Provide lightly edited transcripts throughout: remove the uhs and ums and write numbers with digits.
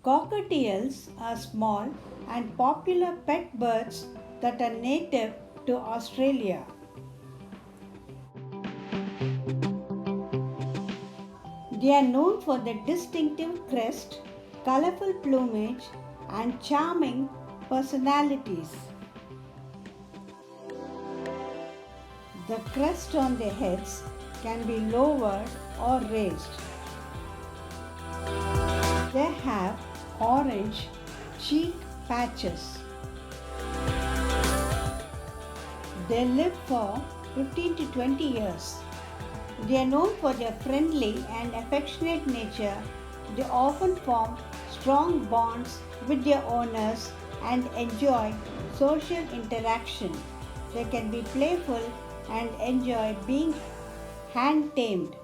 Cockatiels are small and popular pet birds that are native to Australia. They are known for their distinctive crest, colorful plumage, and charming personalities. The crest on their heads can be lowered or raised. They have orange cheek patches. They live for 15 to 20 years. They are known for their friendly and affectionate nature. They often form strong bonds with their owners and enjoy social interaction. They can be playful and enjoy being hand-tamed.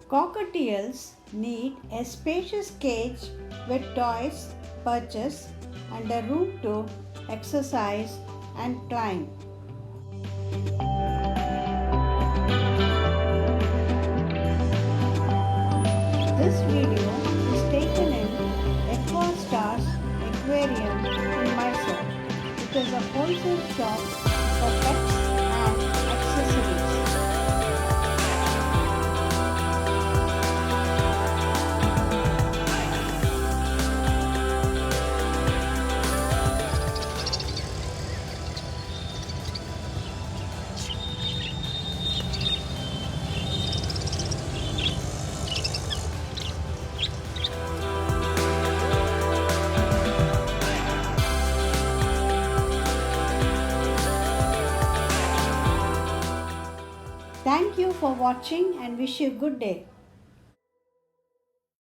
Cockatiels need a spacious cage with toys, perches, and a room to exercise and climb. This video is taken in Aquastar's aquarium in Mysore. It is a wholesale shop for pets and accessories. Thank you for watching and wish you a good day.